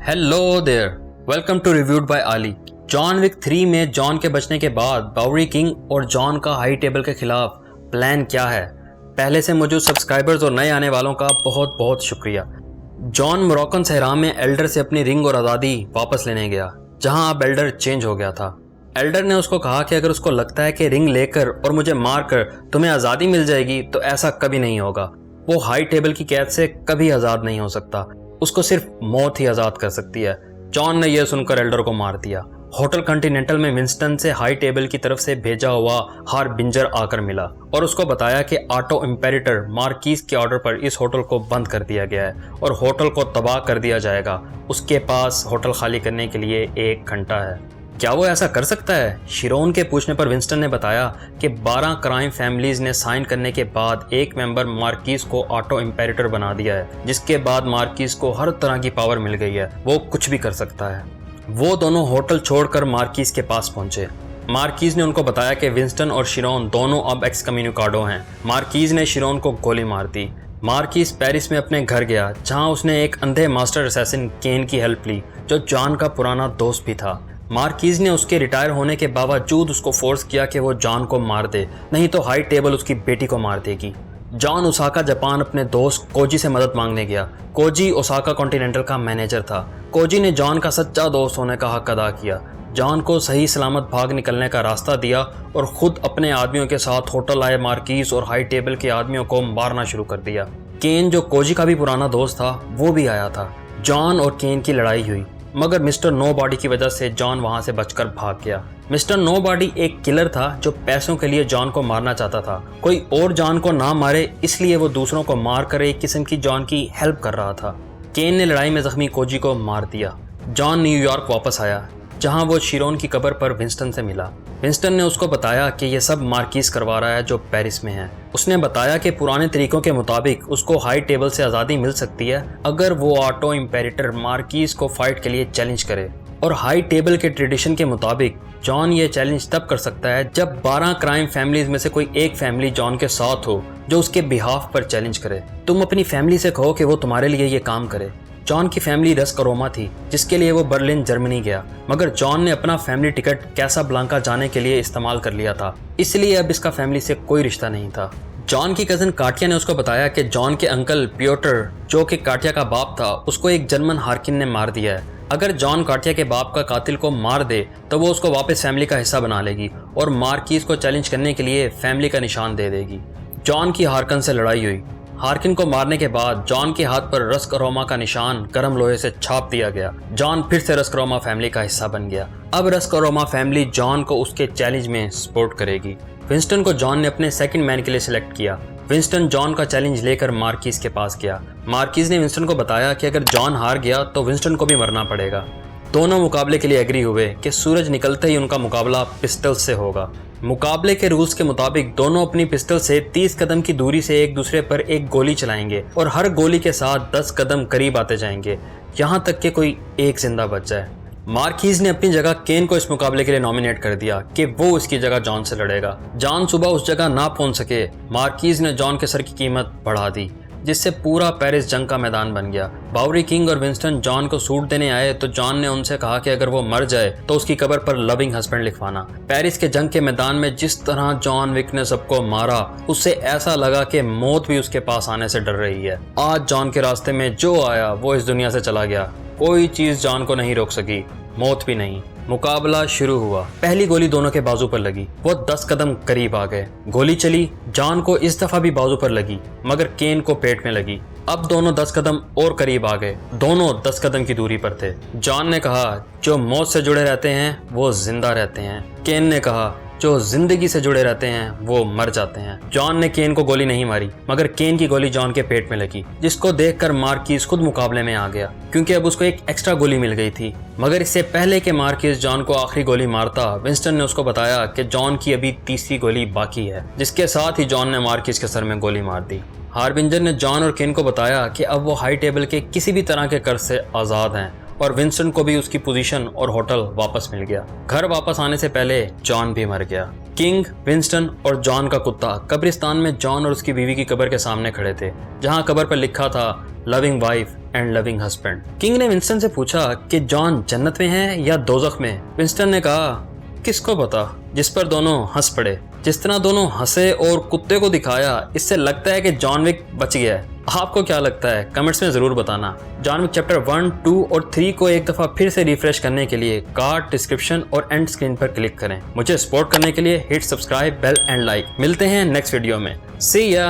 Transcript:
Hello there, welcome to reviewed by Ali. John Wick 3 में John के बचने के बाद बावरी किंग और जॉन का हाई टेबल के खिलाफ प्लान क्या है? पहले से मौजूद सब्सक्राइबर्स और नए आने वालों का बहुत बहुत शुक्रिया। जॉन मोरक्कन सहरा में एल्डर से अपनी रिंग और आज़ादी वापस लेने गया, जहां अब एल्डर चेंज हो गया था। एल्डर ने उसको कहा कि अगर उसको लगता है कि रिंग लेकर और मुझे मारकर तुम्हें आज़ादी मिल जाएगी तो ऐसा कभी नहीं होगा। वो हाई टेबल की कैद से कभी आज़ाद नहीं हो सकता, उसको सिर्फ मौत ही आज़ाद कर सकती है। जॉन ने यह सुनकर एल्डर को मार दिया। होटल कॉन्टिनेंटल में विंस्टन से हाई टेबल की तरफ से भेजा हुआ हार्बिंजर आकर मिला और उसको बताया कि ऑटो इम्पेरेटर मार्कीज के ऑर्डर पर इस होटल को बंद कर दिया गया है और होटल को तबाह कर दिया जाएगा। उसके पास होटल खाली करने के लिए 1 घंटा है। क्या वो ऐसा कर सकता है? शिरोन के पूछने पर विंस्टन ने बताया कि 12 क्राइम फैमिलीज ने साइन करने के बाद एक मेंबर मार्कीज को ऑटो इम्पेरेटर बना दिया है, जिसके बाद मार्कीज को हर तरह की पावर मिल गई है, वो कुछ भी कर सकता है। वो दोनों होटल छोड़कर मार्कीज के पास पहुंचे। मार्कीज ने उनको बताया कि विंस्टन और शिरोन दोनों अब एक्सकम्युनिकाडो हैं। मार्कीज ने शिरोन को गोली मार दी। मार्कीज पेरिस में अपने घर गया, जहां उसने एक अंधे मास्टर असैसिन केन की हेल्प ली, जो जॉन का पुराना दोस्त भी था। मार्कीज ने उसके रिटायर होने के बावजूद उसको फोर्स किया कि वो जॉन को मार दे, नहीं तो हाई टेबल उसकी बेटी को मार देगी। जॉन ओसाका जापान अपने दोस्त कोजी से मदद मांगने गया। कोजी ओसाका कॉन्टिनेंटल का मैनेजर था। कोजी ने जॉन का सच्चा दोस्त होने का हक अदा किया, जॉन को सही सलामत भाग निकलने का रास्ता दिया और खुद अपने आदमियों के साथ होटल आए मार्कीज और हाई टेबल के आदमियों को मारना शुरू कर दिया। केन, जो कोजी का भी पुराना दोस्त था, वो भी आया था। जॉन और केन की लड़ाई हुई, मगर मिस्टर नोबॉडी की वजह से जॉन वहां से बचकर भाग गया। मिस्टर नोबॉडी एक किलर था जो पैसों के लिए जॉन को मारना चाहता था। कोई और जॉन को ना मारे, इसलिए वो दूसरों को मारकर एक किस्म की जॉन की हेल्प कर रहा था। केन ने लड़ाई में जख्मी कोजी को मार दिया। जॉन न्यूयॉर्क वापस आया, जहां वो शिरोन की कब्र पर विंस्टन से मिला। विंस्टन ने उसको बताया कि यह सब मार्कीज करवा रहा है, जो पेरिस में है। उसने बताया कि पुराने तरीकों के मुताबिक उसको हाई टेबल से आज़ादी मिल सकती है अगर वो ऑटो इम्पेरेटर मार्कीज को फाइट के लिए चैलेंज करे। और हाई टेबल के ट्रेडिशन के मुताबिक जॉन ये चैलेंज तब कर सकता है जब 12 क्राइम फैमिलीज में से कोई एक फैमिली जॉन के साथ हो जो उसके बिहाफ पर चैलेंज करे। तुम अपनी फैमिली से कहो कि वो तुम्हारे लिए ये काम करे। जॉन की फैमिली रस्करोमा थी, जिसके लिए वो बर्लिन जर्मनी गया, मगर जॉन ने अपना फैमिली टिकट कैसाब्लांका जाने के लिए इस्तेमाल कर लिया था, इसलिए अब इसका फैमिली से कोई रिश्ता नहीं था। जॉन की कज़न काटिया ने उसको बताया कि जॉन के अंकल पियोटर, जो कि काटिया का बाप था, उसको एक जर्मन हार्किन ने मार दिया है। अगर जॉन काटिया के बाप का कातिल को मार दे तो वो उसको वापस फैमिली का हिस्सा बना लेगी और मार्कीज को चैलेंज करने के लिए फैमिली का निशान दे देगी। जॉन की हार्किन से लड़ाई हुई। हार्किन को मारने के बाद जॉन के हाथ पर रस्करोमा का निशान गर्म लोहे से छाप दिया गया। जॉन फिर से रस्करोमा फैमिली का हिस्सा बन गया। अब रस्करोमा फैमिली जॉन को उसके चैलेंज में सपोर्ट करेगी। विंस्टन को जॉन ने अपने सेकंड मैन के लिए सिलेक्ट किया। विंस्टन जॉन का चैलेंज लेकर मार्कीज के पास गया। मार्कीज ने विंस्टन को बताया कि अगर जॉन हार गया तो विंस्टन को भी मरना पड़ेगा। दोनों मुकाबले के लिए एग्री हुए कि सूरज निकलते ही उनका मुकाबला पिस्टल से होगा। मुकाबले के रूल्स के मुताबिक दोनों अपनी पिस्टल से 30 कदम की दूरी से एक दूसरे पर एक गोली चलाएंगे और हर गोली के साथ 10 कदम करीब आते जाएंगे, यहाँ तक कि कोई एक जिंदा बच जाए। मार्कीज ने अपनी जगह केन को इस मुकाबले के लिए नॉमिनेट कर दिया कि वो इसकी जगह जॉन से लड़ेगा। जॉन सुबह उस जगह ना पहुंच सके। मार्कीज ने जॉन के सर की कीमत बढ़ा दी, जिससे पूरा पेरिस जंग का मैदान बन गया। बावरी किंग और विंस्टन जॉन को सूट देने आए तो जॉन ने उनसे कहा कि अगर वो मर जाए तो उसकी कब्र पर लविंग हस्बैंड लिखवाना। पेरिस के जंग के मैदान में जिस तरह जॉन विक ने सबको मारा, उससे ऐसा लगा कि मौत भी उसके पास आने से डर रही है। आज जॉन के रास्ते में जो आया वो इस दुनिया से चला गया। कोई चीज जॉन को नहीं रोक सकी, मौत भी नहीं। मुकाबला शुरू हुआ। पहली गोली दोनों के बाजू पर लगी। वो 10 कदम करीब आ गए। गोली चली। जॉन को इस दफा भी बाजू पर लगी, मगर केन को पेट में लगी। अब दोनों 10 कदम और करीब आ गए। दोनों 10 कदम की दूरी पर थे। जॉन ने कहा, जो मौत से जुड़े रहते हैं वो जिंदा रहते हैं। केन ने कहा, जो जिंदगी से जुड़े रहते हैं वो मर जाते हैं। जॉन ने केन को गोली नहीं मारी, मगर केन की गोली जॉन के पेट में लगी, जिसको देखकर मार्कीज खुद मुकाबले में आ गया, क्योंकि अब उसको एक एक्स्ट्रा गोली मिल गई थी। मगर इससे पहले कि मार्कीज जॉन को आखिरी गोली मारता, विंस्टन ने उसको बताया कि जॉन की अभी तीसरी गोली बाकी है, जिसके साथ ही जॉन ने मार्कीज के सर में गोली मार दी। हार्बिंजर ने जॉन और केन को बताया कि अब वो हाई टेबल के किसी भी तरह के कर्ज से आज़ाद हैं और विंस्टन को भी उसकी पोजीशन और होटल वापस मिल गया। घर वापस आने से पहले जॉन भी मर गया। किंग, विंस्टन और जॉन का कुत्ता कब्रिस्तान में जॉन और उसकी बीवी की कब्र के सामने खड़े थे, जहां कब्र पर लिखा था loving wife and loving husband. King ने विंस्टन से पूछा कि जॉन जन्नत में है या दोज़ख में। विंस्टन ने कहा किसको पता, जिस पर दोनों हंस पड़े। जिस तरह दोनों हंसे और कुत्ते को दिखाया, इससे लगता है कि जॉन विक बच गया है। आपको क्या लगता है कमेंट्स में ज़रूर बताना। जॉन विक चैप्टर 1, 2 और 3 को एक दफ़ा फिर से रिफ्रेश करने के लिए कार्ड, डिस्क्रिप्शन और एंड स्क्रीन पर क्लिक करें। मुझे सपोर्ट करने के लिए hit subscribe, bell and like. मिलते हैं नेक्स्ट वीडियो में। सी या।